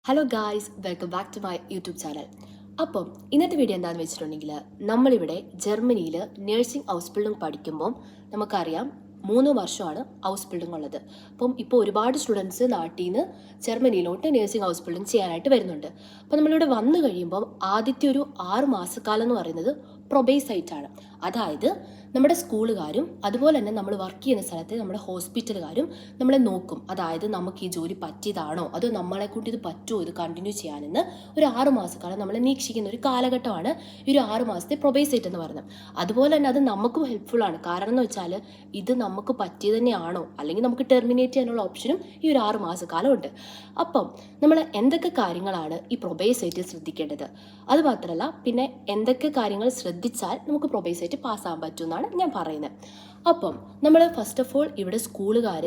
Hello guys, welcome back to my YouTube channel. അപ്പം ഇന്നത്തെ video എന്താണെന്ന് വെച്ചിട്ടുണ്ടെങ്കിൽ നമ്മളിവിടെ ജർമ്മനിയിൽ നേഴ്സിംഗ് ഹൗസ് ബിൽഡിംഗ് പഠിക്കുമ്പം നമുക്കറിയാം 3 വർഷമാണ് ഹൗസ് ബിൽഡിംഗ് ഉള്ളത്. അപ്പം ഇപ്പോൾ ഒരുപാട് സ്റ്റുഡൻസ് നാട്ടിൽ നിന്ന് ജർമ്മനിയിലോട്ട് നേഴ്സിംഗ് ഹൗസ് ബിൽഡിംഗ് ചെയ്യാനായിട്ട് വരുന്നുണ്ട്. അപ്പം നമ്മളിവിടെ വന്നു കഴിയുമ്പം ആദ്യത്തെ ഒരു 6 മാസക്കാലം എന്ന് പറയുന്നത് പ്രൊബേസൈറ്റാണ്. അതായത് നമ്മുടെ സ്കൂളുകാരും അതുപോലെ തന്നെ നമ്മൾ വർക്ക് ചെയ്യുന്ന സ്ഥലത്ത് നമ്മുടെ ഹോസ്പിറ്റലുകാരും നമ്മളെ നോക്കും. അതായത് നമുക്ക് ഈ ജോലി പറ്റിയതാണോ അതോ നമ്മളെ കൊണ്ട് ഇത് പറ്റുമോ ഇത് കണ്ടിന്യൂ ചെയ്യാനെന്ന് ഒരു 6 മാസക്കാലം നമ്മളെ നിരീക്ഷിക്കുന്ന ഒരു കാലഘട്ടമാണ് ഈ ഒരു 6 മാസത്തെ പ്രൊബേസൈറ്റ് എന്ന് പറയുന്നത്. അതുപോലെ തന്നെ അത് നമുക്കും ഹെൽപ്ഫുൾ ആണ്. കാരണം എന്ന് വെച്ചാൽ ഇത് നമുക്ക് പറ്റിയത് തന്നെയാണോ അല്ലെങ്കിൽ നമുക്ക് ടെർമിനേറ്റ് ചെയ്യാനുള്ള ഓപ്ഷനും ഈ ഒരു 6 മാസക്കാലം ഉണ്ട്. അപ്പം നമ്മൾ എന്തൊക്കെ കാര്യങ്ങളാണ് ഈ പ്രൊബേസൈറ്റിൽ ശ്രദ്ധിക്കേണ്ടത്, അത് മാത്രമല്ല പിന്നെ എന്തൊക്കെ കാര്യങ്ങൾ ശ്രദ്ധിച്ചാൽ നമുക്ക് പ്രൊബേസൈറ്റ് പാസ്സാകാൻ പറ്റുമെന്നാണ് ഞാൻ പറയുന്നത്. അപ്പം നമ്മൾ ഫസ്റ്റ് ഓഫ് ഓൾ ഇവിടെ സ്കൂളുകാർ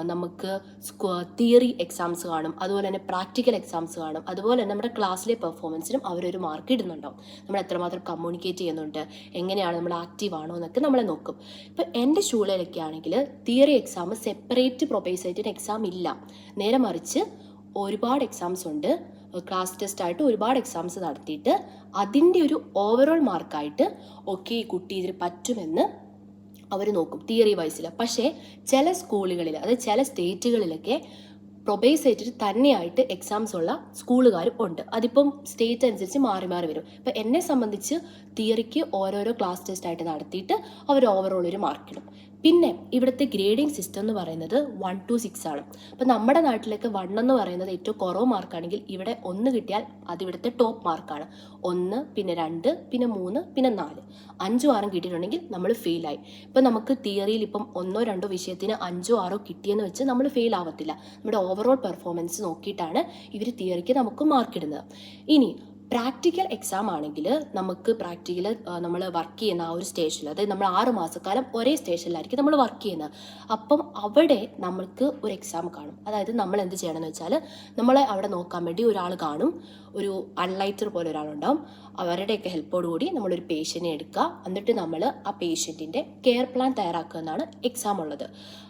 നമുക്ക് തിയറി എക്സാംസ് കാണും, അതുപോലെ തന്നെ പ്രാക്ടിക്കൽ എക്സാംസ് കാണും, അതുപോലെ തന്നെ നമ്മുടെ ക്ലാസ്സിലെ പെർഫോമൻസിനും അവരൊരു മാർക്ക് ഇടുന്നുണ്ടാവും. നമ്മൾ എത്രമാത്രം കമ്മ്യൂണിക്കേറ്റ് ചെയ്യുന്നുണ്ട്, എങ്ങനെയാണ് നമ്മൾ ആക്റ്റീവ് ആണോ എന്നൊക്കെ നമ്മളെ നോക്കും. ഇപ്പം എൻ്റെ സ്കൂളിലൊക്കെ ആണെങ്കിൽ തിയറി എക്സാം സെപ്പറേറ്റ് പ്രൊബേസൈറ്റിന് എക്സാം ഇല്ല. നേരെ മറിച്ച് ഒരുപാട് എക്സാംസ് ഉണ്ട്. ക്ലാസ് ടെസ്റ്റ് ആയിട്ട് ഒരുപാട് എക്സാംസ് നടത്തിയിട്ട് അതിൻ്റെ ഒരു ഓവറോൾ മാർക്കായിട്ട് ഓക്കെ ഈ കുട്ടി ഇതിന് പറ്റുമെന്ന് അവർ നോക്കും തിയറി വൈസിൽ. പക്ഷേ ചില സ്കൂളുകളിൽ അതായത് ചില സ്റ്റേറ്റുകളിലൊക്കെ പ്രൊബേസൈറ്റിൽ തന്നെയായിട്ട് എക്സാംസ് ഉള്ള സ്കൂളുകാരും ഉണ്ട്. അതിപ്പം സ്റ്റേറ്റ് അനുസരിച്ച് മാറി മാറി വരും. ഇപ്പം എന്നെ സംബന്ധിച്ച് തിയറിക്ക് ഓരോരോ ക്ലാസ് ടെസ്റ്റ് ആയിട്ട് നടത്തിയിട്ട് അവർ ഓവറോൾ ഒരു മാർക്കിടും. പിന്നെ ഇവിടുത്തെ ഗ്രേഡിംഗ് സിസ്റ്റം എന്ന് പറയുന്നത് 1 to 6 ആണ്. അപ്പം നമ്മുടെ നാട്ടിലേക്ക് 1 എന്ന് പറയുന്നത് ഏറ്റവും കുറവ് മാർക്കാണെങ്കിൽ ഇവിടെ 1 കിട്ടിയാൽ അത് ഇവിടുത്തെ ടോപ്പ് മാർക്കാണ്. 1, പിന്നെ 2, പിന്നെ 3, പിന്നെ 4, 5ഉം 6ഉം കിട്ടിയിട്ടുണ്ടെങ്കിൽ നമ്മൾ ഫെയിലായി. ഇപ്പം നമുക്ക് തിയറിയിൽ ഇപ്പം 1ഓ 2ഓ വിഷയത്തിന് 5ഓ 6ഓ കിട്ടിയെന്ന് വെച്ച് നമ്മൾ ഫെയിൽ ആവത്തില്ല. നമ്മുടെ ഓവറോൾ പെർഫോമൻസ് നോക്കിയിട്ടാണ് ഇവർ തിയറിക്ക് നമുക്ക് മാർക്ക് ഇടുന്നത്. ഇനി പ്രാക്ടിക്കൽ എക്സാം ആണെങ്കിൽ നമുക്ക് പ്രാക്ടിക്കൽ നമ്മൾ വർക്ക് ചെയ്യുന്ന ആ ഒരു സ്റ്റേഷനിൽ, അതായത് നമ്മൾ 6 മാസക്കാലം ഒരേ സ്റ്റേഷനിലായിരിക്കും നമ്മൾ വർക്ക് ചെയ്യുന്നത്. അപ്പം അവിടെ നമ്മൾക്ക് ഒരു എക്സാം കാണും. അതായത് നമ്മൾ എന്ത് ചെയ്യണമെന്ന് വെച്ചാൽ നമ്മളെ അവിടെ നോക്കാൻ വേണ്ടി ഒരാൾ കാണും, ഒരു അൺലൈറ്റർ പോലെ ഒരാളുണ്ടാവും. അവരുടെയൊക്കെ ഹെൽപ്പോടുകൂടി നമ്മളൊരു പേഷ്യൻറ്റിനെ എടുക്കുക, എന്നിട്ട് നമ്മൾ ആ പേഷ്യൻറ്റിൻ്റെ കെയർ പ്ലാൻ തയ്യാറാക്കുക എന്നാണ് എക്സാം ഉള്ളത്.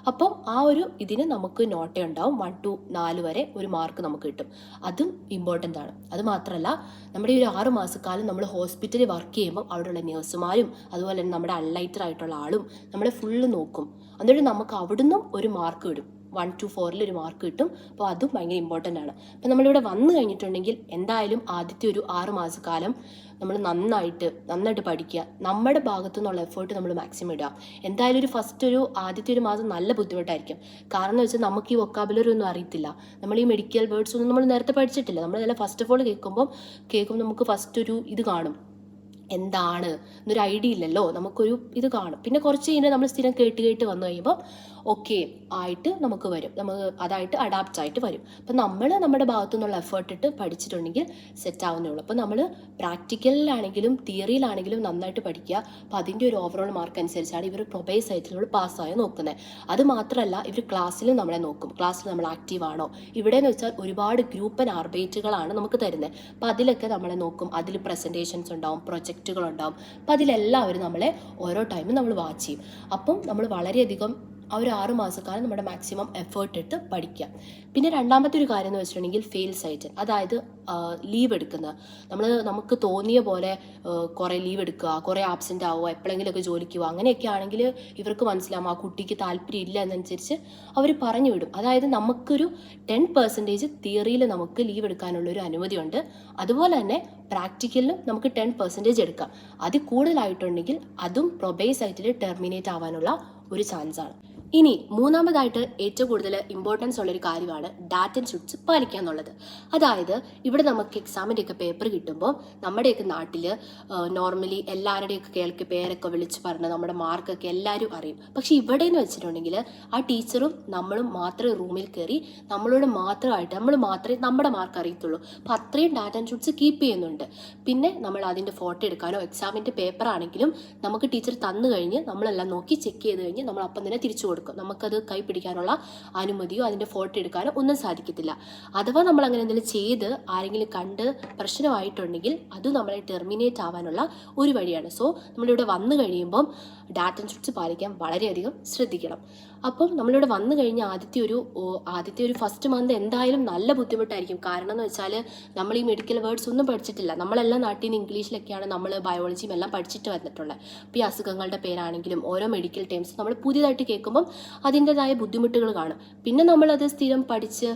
അപ്പം ആ ഒരു ഇതിന് നമുക്ക് നോട്ട ഉണ്ടാവും. 1 to 4 വരെ ഒരു മാർക്ക് നമുക്ക് കിട്ടും. അതും ഇമ്പോർട്ടൻ്റ് ആണ്. അത് മാത്രമല്ല നമ്മുടെ ഈ ഒരു 6 മാസക്കാലം നമ്മൾ ഹോസ്പിറ്റലിൽ വർക്ക് ചെയ്യുമ്പോൾ അവിടെയുള്ള നേഴ്സുമാരും അതുപോലെ തന്നെ നമ്മുടെ അൺലൈറ്റർ ആയിട്ടുള്ള ആളും നമ്മളെ ഫുള്ള് നോക്കും. എന്നിട്ട് നമുക്ക് അവിടുന്നും ഒരു മാർക്ക് കിട്ടും. 1 to 4 ഒരു മാർക്ക് കിട്ടും. അപ്പോൾ അതും ഭയങ്കര ഇമ്പോർട്ടൻ്റ് ആണ്. അപ്പം നമ്മളിവിടെ വന്നു കഴിഞ്ഞിട്ടുണ്ടെങ്കിൽ എന്തായാലും ആദ്യത്തെ ഒരു 6 മാസക്കാലം നമ്മൾ നന്നായിട്ട് പഠിക്കുക. നമ്മുടെ ഭാഗത്തു നിന്നുള്ള എഫേർട്ട് നമ്മൾ മാക്സിമം ഇടുക. എന്തായാലും ആദ്യത്തെ ഒരു മാസം നല്ല ബുദ്ധിമുട്ടായിരിക്കും. കാരണം എന്ന് വെച്ചാൽ നമുക്ക് ഈ വൊക്കാബുലറി ഒന്നും അറിയത്തില്ല. നമ്മൾ ഈ മെഡിക്കൽ വേർഡ്സ് ഒന്നും നമ്മൾ നേരത്തെ പഠിച്ചിട്ടില്ല. നമ്മളെല്ലാം ഫസ്റ്റ് ഓഫ് ഓൾ കേൾക്കുമ്പോൾ നമുക്ക് ഫസ്റ്റ് ഒരു ഇത് കാണും, എന്താണ് എന്നൊരു ഐഡിയ ഇല്ലല്ലോ, നമുക്കൊരു ഇത് കാണും. പിന്നെ കുറച്ച് കഴിഞ്ഞാൽ നമ്മൾ സ്ഥിരം കേട്ട് വന്നു കഴിയുമ്പോൾ ഓക്കെ ആയിട്ട് നമുക്ക് വരും, നമുക്ക് അതായിട്ട് അഡാപ്റ്റ് ആയിട്ട് വരും. അപ്പം നമ്മൾ നമ്മുടെ ഭാഗത്തു നിന്നുള്ള എഫേർട്ട് ഇട്ട് പഠിച്ചിട്ടുണ്ടെങ്കിൽ സെറ്റ് ആവുന്നേ ഉള്ളൂ. അപ്പം നമ്മൾ പ്രാക്ടിക്കലിലാണെങ്കിലും തിയറിയിലാണെങ്കിലും നന്നായിട്ട് പഠിക്കുക. അപ്പം അതിൻ്റെ ഒരു ഓവറോൾ മാർക്ക് അനുസരിച്ചാണ് ഇവർ പ്രൊബേസൈറ്റിൽ നമ്മൾ പാസ്സായി നോക്കുന്നത്. അത് മാത്രമല്ല ഇവർ ക്ലാസ്സിലും നമ്മളെ നോക്കും, ക്ലാസ്സിൽ നമ്മൾ ആക്റ്റീവ് ആണോ. ഇവിടെ എന്ന് വെച്ചാൽ ഒരുപാട് ഗ്രൂപ്പ് ആൻഡ് ആർബൈറ്റുകളാണ് നമുക്ക് തരുന്നത്. അപ്പം അതിലൊക്കെ നമ്മളെ നോക്കും. അതിൽ പ്രസൻറ്റേഷൻസ് ഉണ്ടാവും, പ്രൊജക്റ്റുകളുണ്ടാവും. അപ്പം അതിലെല്ലാവരും നമ്മളെ ഓരോ ടൈമും നമ്മൾ വാച്ച് ചെയ്യും. അപ്പം നമ്മൾ വളരെയധികം ആ ഒരു 6 മാസക്കാലം നമ്മുടെ മാക്സിമം എഫേർട്ട് ഇട്ട് പഠിക്കുക. പിന്നെ രണ്ടാമത്തെ ഒരു കാര്യം എന്ന് വെച്ചിട്ടുണ്ടെങ്കിൽ ഫെയിൽ സൈറ്റ്, അതായത് ലീവ് എടുക്കുന്നത്. നമുക്ക് തോന്നിയ പോലെ കുറേ ലീവ് എടുക്കുക, കുറേ ആബ്സെൻ്റ് ആവുക, എപ്പോഴെങ്കിലുമൊക്കെ ജോലിക്ക് പോവുക, അങ്ങനെയൊക്കെ ആണെങ്കിൽ ഇവർക്ക് മനസ്സിലാവും ആ കുട്ടിക്ക് താല്പര്യം ഇല്ല എന്നനുസരിച്ച് അവർ പറഞ്ഞു വിടും. അതായത് നമുക്കൊരു 10% തിയറിയിൽ നമുക്ക് ലീവ് എടുക്കാനുള്ളൊരു അനുമതിയുണ്ട്. അതുപോലെ തന്നെ പ്രാക്ടിക്കലിലും നമുക്ക് 10% എടുക്കാം. അതിൽ കൂടുതലായിട്ടുണ്ടെങ്കിൽ അതും പ്രൊബേസൈറ്റിൽ ടെർമിനേറ്റ് ആവാനുള്ള ഒരു ചാൻസാണ്. ഇനി മൂന്നാമതായിട്ട് ഏറ്റവും കൂടുതൽ ഇമ്പോർട്ടൻസ് ഉള്ളൊരു കാര്യമാണ് ഡാറ്റ ആൻഡ് ഷൂട്ട്സ് പാലിക്കുക എന്നുള്ളത്. അതായത് ഇവിടെ നമുക്ക് എക്സാമിൻ്റെയൊക്കെ പേപ്പർ കിട്ടുമ്പോൾ നമ്മുടെയൊക്കെ നാട്ടിൽ നോർമലി എല്ലാവരുടെയൊക്കെ പേരൊക്കെ വിളിച്ച് പറഞ്ഞ് നമ്മുടെ മാർക്കൊക്കെ എല്ലാവരും അറിയും. പക്ഷേ ഇവിടെ എന്ന് വെച്ചിട്ടുണ്ടെങ്കിൽ ആ ടീച്ചറും നമ്മളും മാത്രമേ റൂമിൽ കയറി നമ്മൾ മാത്രമേ നമ്മുടെ മാർക്ക് അറിയത്തുള്ളൂ. അപ്പോൾ അത്രയും ഡാറ്റ ആൻഡ് ഷൂട്ട്സ് കീപ്പ് ചെയ്യുന്നുണ്ട്. പിന്നെ നമ്മൾ അതിൻ്റെ ഫോട്ടോ എടുക്കാനോ എക്സാമിൻ്റെ പേപ്പർ ആണെങ്കിലും നമുക്ക് ടീച്ചർ തന്നു കഴിഞ്ഞ് നമ്മളെല്ലാം നോക്കി ചെക്ക് ചെയ്ത് കഴിഞ്ഞ് നമ്മൾ അപ്പം തന്നെ തിരിച്ചു കൊടുക്കും. നമുക്കത് കൈ പിടിക്കാനുള്ള അനുമതിയോ അതിൻ്റെ ഫോട്ടോ എടുക്കാനോ ഒന്നും സാധിക്കത്തില്ല. അഥവാ നമ്മൾ അങ്ങനെ എന്തെങ്കിലും ചെയ്ത് ആരെങ്കിലും കണ്ട് പ്രശ്നമായിട്ടുണ്ടെങ്കിൽ അത് നമ്മളെ ടെർമിനേറ്റ് ആവാനുള്ള ഒരു വഴിയാണ്. സോ നമ്മളിവിടെ വന്നു കഴിയുമ്പം ഡാറ്റ ആൻഡ് ഷൂട്ട്സ് പാലിക്കാൻ വളരെയധികം ശ്രദ്ധിക്കണം. അപ്പം നമ്മളിവിടെ വന്നു കഴിഞ്ഞാൽ ആദ്യത്തെ ഒരു ഫസ്റ്റ് മന്ത് എന്തായാലും നല്ല ബുദ്ധിമുട്ടായിരിക്കും. കാരണം എന്ന് വെച്ചാൽ നമ്മൾ ഈ മെഡിക്കൽ വേർഡ്സ് ഒന്നും പഠിച്ചിട്ടില്ല. നമ്മളെല്ലാം നാട്ടിൽ നിന്ന് ഇംഗ്ലീഷിലൊക്കെയാണ് നമ്മൾ ബയോളജിയും എല്ലാം പഠിച്ചിട്ട് വന്നിട്ടുള്ളത്. അപ്പോൾ ഈ അസുഖങ്ങളുടെ പേരാണെങ്കിലും ഓരോ മെഡിക്കൽ ടേംസ് നമ്മൾ പുതിയതായിട്ട് കേൾക്കുമ്പം അതിൻ്റെതായ ബുദ്ധിമുട്ടുകൾ കാണും. പിന്നെ നമ്മളത് സ്ഥിരം പഠിച്ച്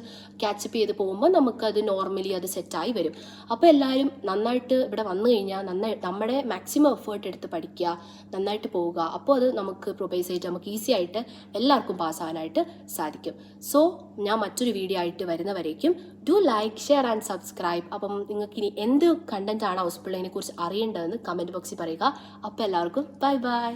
ക്യാച്ചപ്പ് ചെയ്ത് പോകുമ്പോൾ നമുക്കത് നോർമലി അത് സെറ്റായി വരും. അപ്പോൾ എല്ലാവരും നന്നായിട്ട് ഇവിടെ വന്നു കഴിഞ്ഞാൽ നമ്മുടെ മാക്സിമം എഫേർട്ട് എടുത്ത് പഠിക്കുക, നന്നായിട്ട് പോവുക. അപ്പോൾ അത് നമുക്ക് പ്രൊപ്പൈസ് ആയിട്ട് നമുക്ക് ഈസി ആയിട്ട് എല്ലാവർക്കും പാസ്സാവാനായിട്ട് സാധിക്കും. സോ ഞാൻ മറ്റൊരു വീഡിയോ ആയിട്ട് വരുന്നവരേക്കും do like, share and subscribe. അപ്പം നിങ്ങൾക്ക് ഇനി എന്ത് കണ്ടൻറ്റാണ് ഹൗസ് ബിൽഡിങ്ങിനെ കുറിച്ച് അറിയേണ്ടതെന്ന് കമൻറ്റ് ബോക്സിൽ പറയുക. അപ്പോൾ എല്ലാവർക്കും ബൈ ബൈ.